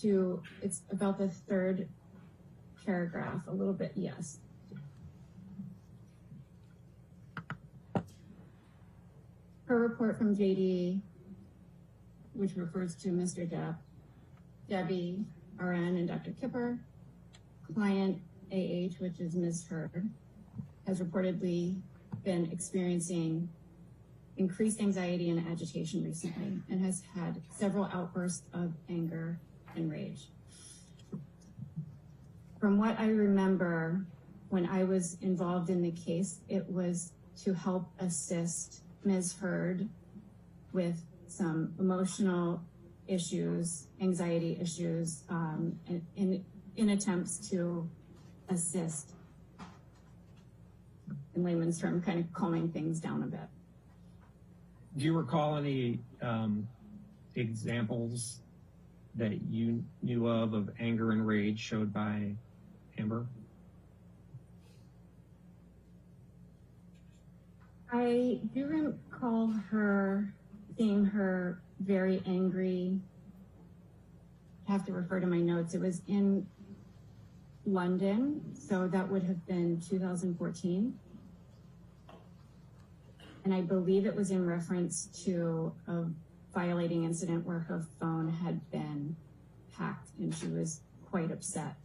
to, it's about the third paragraph, a little bit, yes. Per report from JD, which refers to Mr. Depp, Debbie, RN, and Dr. Kipper, client AH, which is Ms. Heard, has reportedly been experiencing increased anxiety and agitation recently and has had several outbursts of anger and rage. From what I remember, when I was involved in the case, it was to help assist Ms. Heard with some emotional issues, anxiety issues, in attempts to assist, in layman's term, kind of calming things down a bit. Do you recall any examples that you knew of anger and rage showed by Amber? I do recall seeing her very angry. I have to refer to my notes. It was in London, so that would have been 2014. And I believe it was in reference to a violating incident where her phone had been hacked and she was quite upset.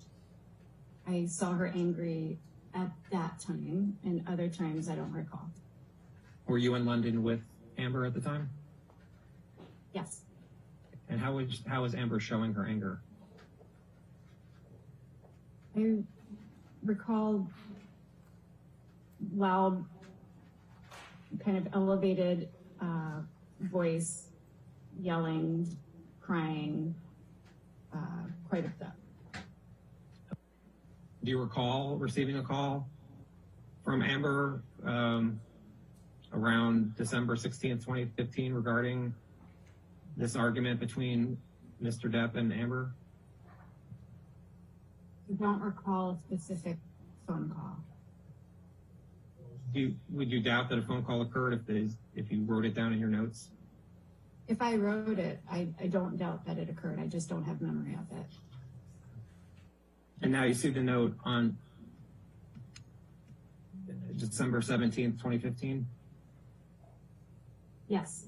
I saw her angry at that time, and other times I don't recall. Were you in London with Amber at the time? Yes. And how was Amber showing her anger? I recall loud, kind of elevated voice, yelling, crying, quite upset. Do you recall receiving a call from Amber around December 16th, 2015 regarding this argument between Mr. Depp and Amber? I don't recall a specific phone call. Would you doubt that a phone call occurred if you wrote it down in your notes? If I wrote it, I don't doubt that it occurred. I just don't have memory of it. And now you see the note on December 17th, 2015? Yes.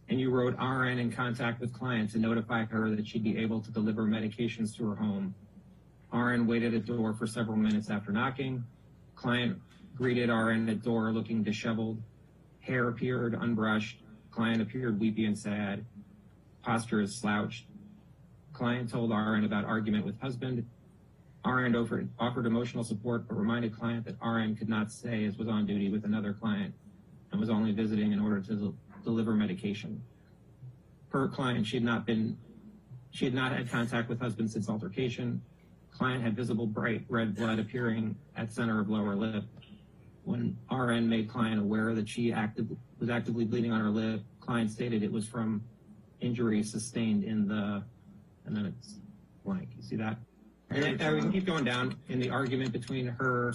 And you wrote RN in contact with client to notify her that she'd be able to deliver medications to her home. RN waited at the door for several minutes after knocking. Client greeted RN at door looking disheveled. Hair appeared unbrushed. Client appeared weepy and sad. Posture is slouched. Client told RN about argument with husband. RN offered emotional support but reminded client that RN could not stay as was on duty with another client and was only visiting in order to deliver medication. Per client, she had not had contact with husband since altercation. Client had visible bright red blood appearing at center of lower lip. When RN made client aware that she was actively bleeding on her lip, client stated it was from injury sustained in the, and then it's blank. You see that? And then we can keep going down in the argument between her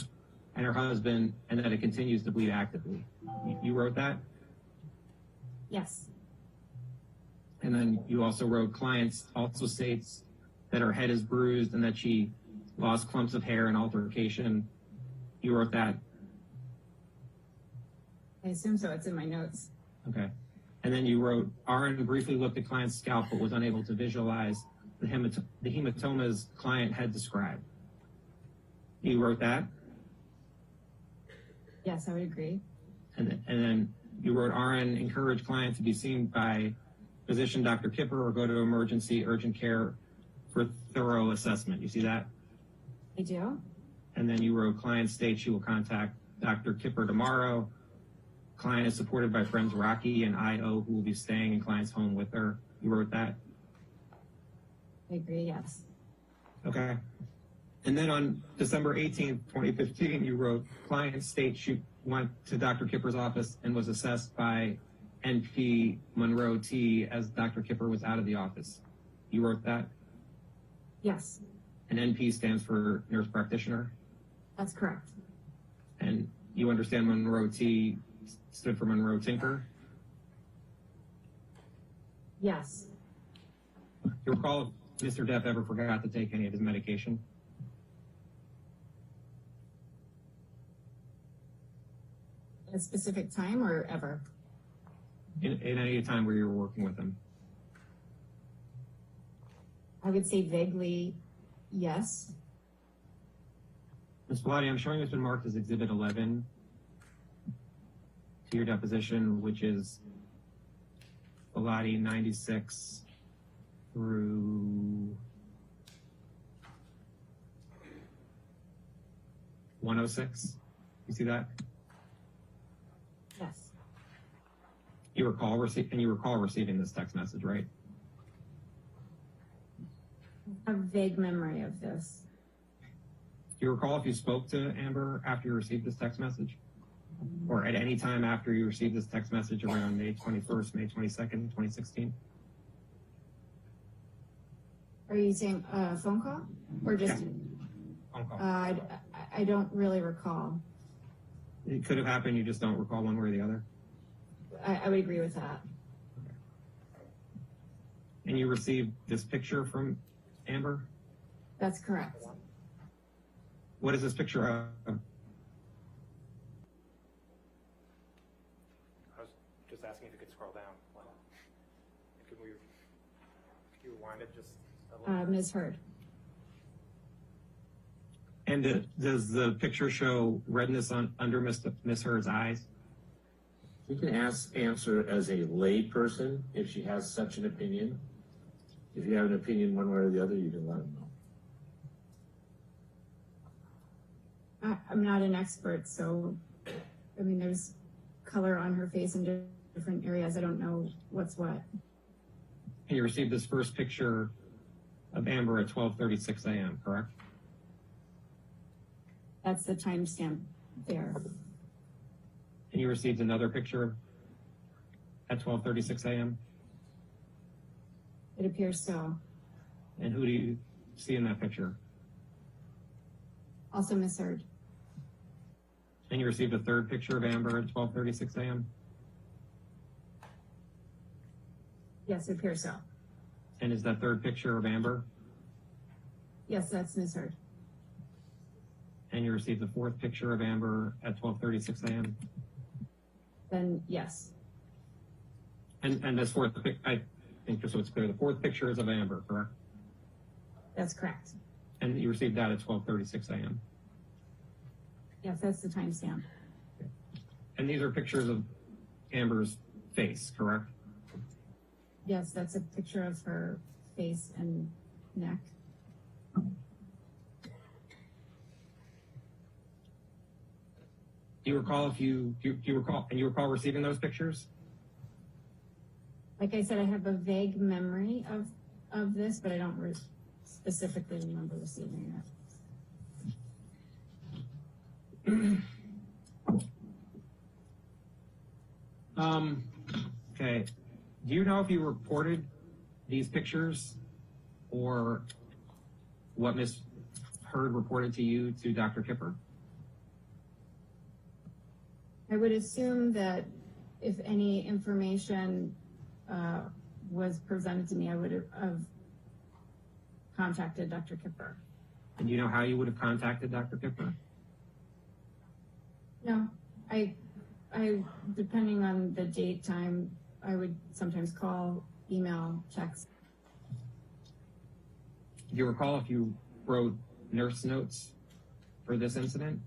and her husband, and that it continues to bleed actively. You wrote that? Yes. And then you also wrote clients also states that her head is bruised and that she lost clumps of hair in altercation. You wrote that? I assume so. It's in my notes. Okay. And then you wrote, RN briefly looked at client's scalp but was unable to visualize the hematomas client had described. You wrote that? Yes, I would agree. And then you wrote, RN encouraged client to be seen by physician Dr. Kipper or go to emergency urgent care for thorough assessment. You see that? I do. And then you wrote, client states she will contact Dr. Kipper tomorrow. Client is supported by friends Rocky and IO who will be staying in client's home with her. You wrote that? I agree, yes. Okay. And then on December 18th, 2015, you wrote, client states she went to Dr. Kipper's office and was assessed by NP Monroe T as Dr. Kipper was out of the office. You wrote that? Yes. And NP stands for nurse practitioner? That's correct. And you understand Monroe T stood for Monroe Tinker? Yes. you recall if Mr. Depp ever forgot to take any of his medication? At a specific time or ever? In any time where you were working with him? I would say vaguely, yes. Ms. Falati, I'm showing it's been marked as Exhibit 11 to your deposition, which is Falati 96 through 106. You see that? Yes. You recall receiving this text message, right? I have a vague memory of this. Do you recall if you spoke to Amber after you received this text message? Or at any time after you received this text message around May 21st, May 22nd, 2016? Are you saying a phone call or just? Yeah. Phone call. I don't really recall. It could have happened, you just don't recall one way or the other? I would agree with that. And you received this picture from Amber? That's correct. What is this picture of? I was just asking if you could scroll down. Could you rewind it just a little? Ms. Heard. And does the picture show redness under Miss Heard's eyes? You can answer as a lay person if she has such an opinion. If you have an opinion one way or the other, you can let them know. I'm not an expert, so, I mean, there's color on her face in different areas. I don't know what's what. And you received this first picture of Amber at 12:36 a.m., correct? That's the timestamp there. And you received another picture at 12:36 a.m.? It appears so. And who do you see in that picture? Also Ms. Heard. And you received a third picture of Amber at 12:36 a.m.? Yes, it appears so. And is that third picture of Amber? Yes, that's Ms. Heard. And you received the fourth picture of Amber at 12:36 a.m.? Then yes. And this fourth, I think just so it's clear, the fourth picture is of Amber, correct? That's correct. And you received that at 12:36 a.m.? Yes, that's the timestamp. And these are pictures of Amber's face, correct? Yes, that's a picture of her face and neck. Do you recall do you recall receiving those pictures? Like I said, I have a vague memory of this, but I don't specifically remember receiving it. Okay. Do you know if you reported these pictures or what Ms. Heard reported to you to Dr. Kipper? I would assume that if any information was presented to me, I would have contacted Dr. Kipper. And do you know how you would have contacted Dr. Kipper? No, I depending on the date, time, I would sometimes call, email, text. Do you recall if you wrote nurse notes for this incident?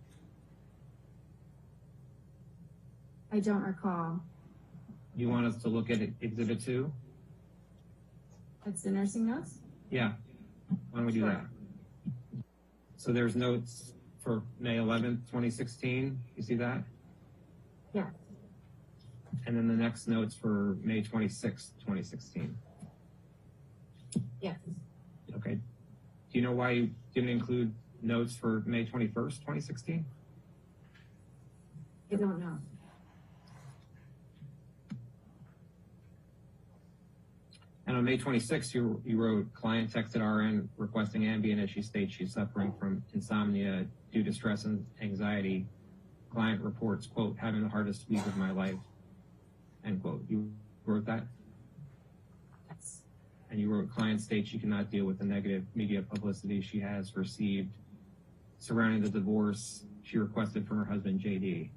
I don't recall. Do you want us to look at Exhibit 2? That's the nursing notes? Yeah. Why don't we do Sure. that? So there's notes for May 11th, 2016. You see that? Yeah. And then the next notes for May 26th, 2016. Yes. Okay. Do you know why you didn't include notes for May 21st, 2016? I don't know. And on May 26th, you wrote, client texted RN requesting Ambien as she states she's suffering from insomnia due to stress and anxiety. Client reports, quote, having the hardest week of my life, end quote. You wrote that? Yes. And you wrote, client states she cannot deal with the negative media publicity she has received surrounding the divorce she requested from her husband, JD.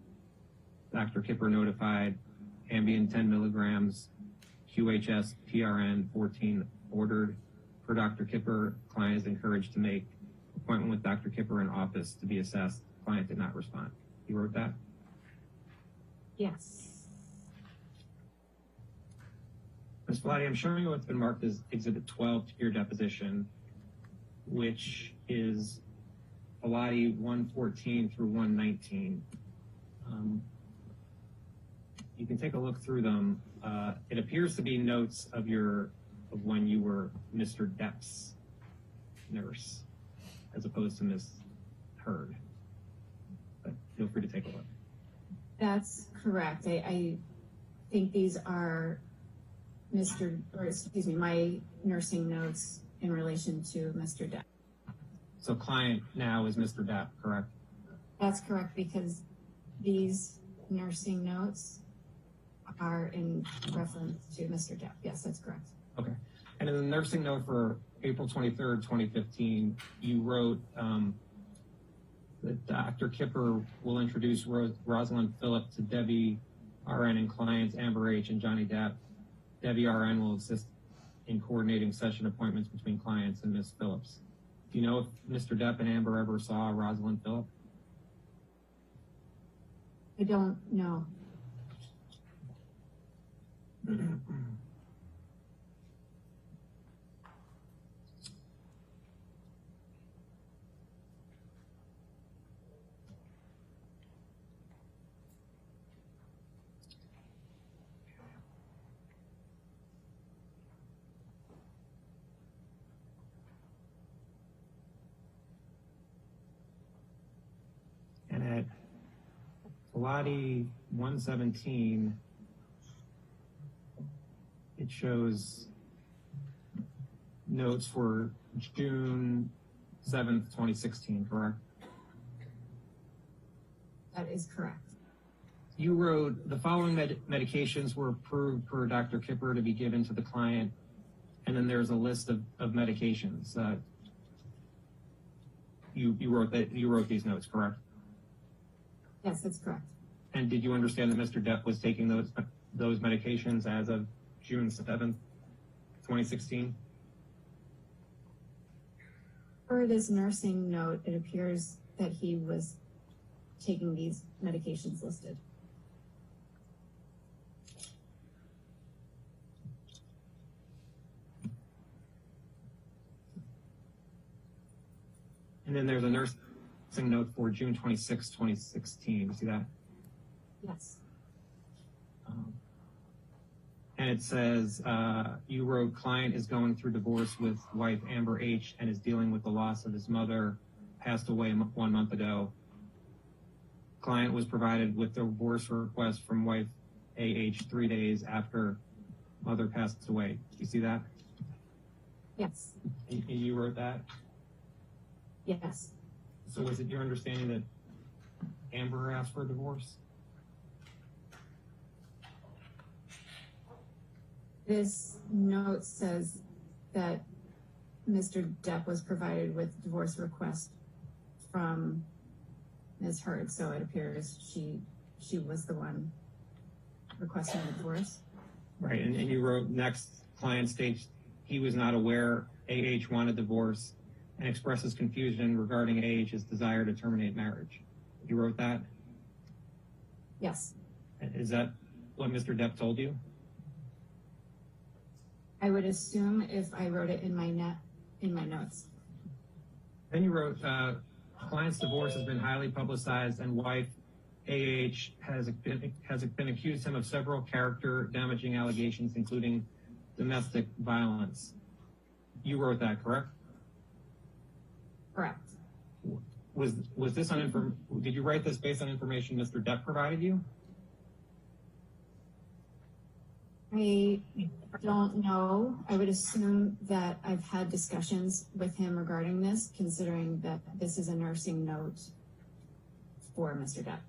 Dr. Kipper notified Ambien 10 milligrams, QHS PRN 14 ordered. For Dr. Kipper, client is encouraged to make appointment with Dr. Kipper in office to be assessed. Client did not respond. You wrote that? Yes. Ms. Falati, I'm showing you what's been marked as Exhibit 12 to your deposition, which is Falati 114 through 119. You can take a look through them. It appears to be notes of when you were Mr. Depp's nurse, as opposed to Ms. Heard. But feel free to take a look. That's correct. I think these are my nursing notes in relation to Mr. Depp. So client now is Mr. Depp, correct? That's correct, because these nursing notes are in reference to Mr. Depp. Yes, that's correct. Okay. And in the nursing note for April 23rd, 2015, you wrote that Dr. Kipper will introduce Rosalind Phillip to Debbie RN and clients Amber H. and Johnny Depp. Debbie RN will assist in coordinating session appointments between clients and Ms. Phillips. Do you know if Mr. Depp and Amber ever saw Rosalind Phillip? I don't know. And at Falati 117, it shows notes for June 7th, 2016, correct? That is correct. You wrote, the following medications were approved per Dr. Kipper to be given to the client, and then there's a list of medications. You wrote these notes, correct? Yes, that's correct. And did you understand that Mr. Depp was taking those medications as of June 7th, 2016? For this nursing note, it appears that he was taking these medications listed. And then there's a nursing note for June 26, 2016. You see that? Yes. And it says, you wrote, client is going through divorce with wife Amber H. and is dealing with the loss of his mother, passed away 1 month ago. Client was provided with the divorce request from wife AH 3 days after mother passed away. You see that? Yes. And you wrote that? Yes. So is it your understanding that Amber asked for a divorce? This note says that Mr. Depp was provided with divorce request from Ms. Heard, so it appears she was the one requesting the divorce. Right, and you wrote, next, client states he was not aware AH wanted divorce and expresses confusion regarding AH's desire to terminate marriage. You wrote that? Yes. Is that what Mr. Depp told you? I would assume if I wrote it in my notes. Then you wrote, client's divorce has been highly publicized and wife AH has been accused him of several character damaging allegations, including domestic violence. You wrote that, correct? Correct. Was this did you write this based on information Mr. Depp provided you? I don't know. I would assume that I've had discussions with him regarding this, considering that this is a nursing note for Mr. Depp.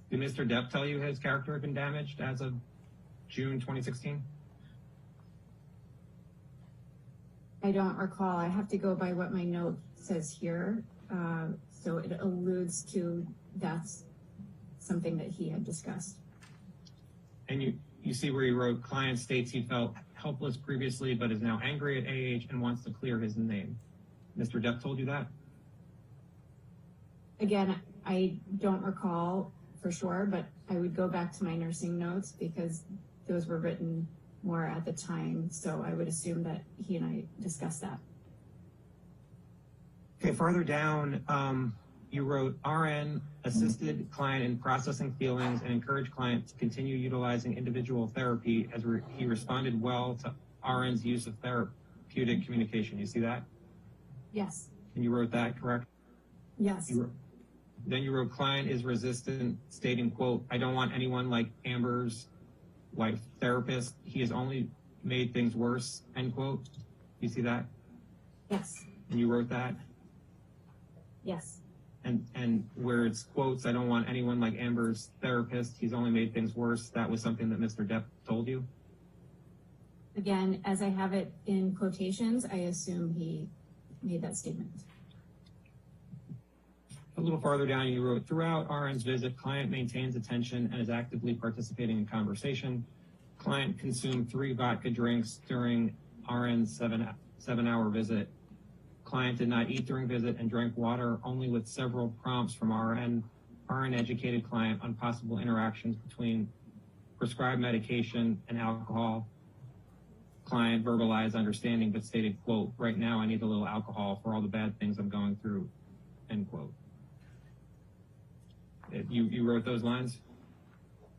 Did Mr. Depp tell you his character had been damaged as of June 2016? I don't recall. I have to go by what my note says here. So it alludes to that's something that he had discussed. And you see where you wrote, client states he felt helpless previously, but is now angry at AH and wants to clear his name. Mr. Depp told you that? Again, I don't recall for sure, but I would go back to my nursing notes because those were written more at the time. So I would assume that he and I discussed that. Okay, farther down, you wrote, RN assisted client in processing feelings and encouraged client to continue utilizing individual therapy as he responded well to RN's use of therapeutic communication. You see that? Yes. And you wrote that, correct? Yes. Then you wrote, client is resistant, stating, quote, I don't want anyone like Amber's wife therapist. He has only made things worse, end quote. You see that? Yes. And you wrote that? Yes. And where it's quotes, I don't want anyone like Amber's therapist. He's only made things worse. That was something that Mr. Depp told you? Again, as I have it in quotations, I assume he made that statement. A little farther down, you wrote, throughout RN's visit, client maintains attention and is actively participating in conversation. Client consumed 3 vodka drinks during RN's seven-hour visit. Client did not eat during visit and drank water only with several prompts from RN. RN educated client on possible interactions between prescribed medication and alcohol. Client verbalized understanding but stated, quote, right now I need a little alcohol for all the bad things I'm going through, end quote. You wrote those lines?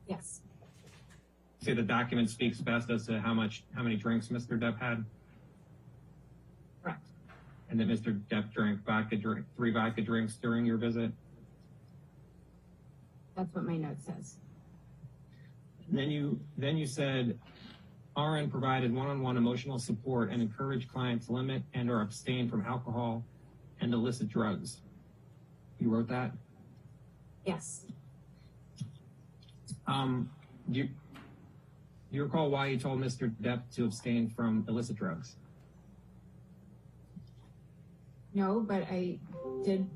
Yes. Say the document speaks best as to how many drinks Mr. Depp had? Correct. And that Mr. Depp drank 3 vodka drinks during your visit? That's what my note says. Then you said RN provided one-on-one emotional support and encouraged clients to limit and or abstain from alcohol and illicit drugs. You wrote that? Yes. Do you recall why you told Mr. Depp to abstain from illicit drugs? No, but I did,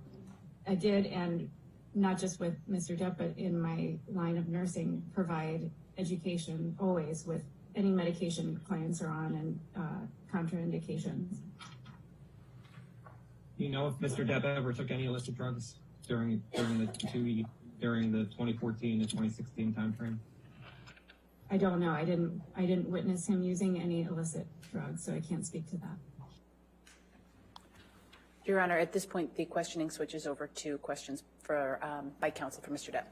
and not just with Mr. Depp, but in my line of nursing, provide education always with any medication clients are on and contraindications. Do you know if Mr. Depp ever took any illicit drugs during the 2014 to 2016 timeframe? I don't know. I didn't witness him using any illicit drugs, so I can't speak to that. Your Honor, at this point, the questioning switches over to questions by counsel for Mr. Depp.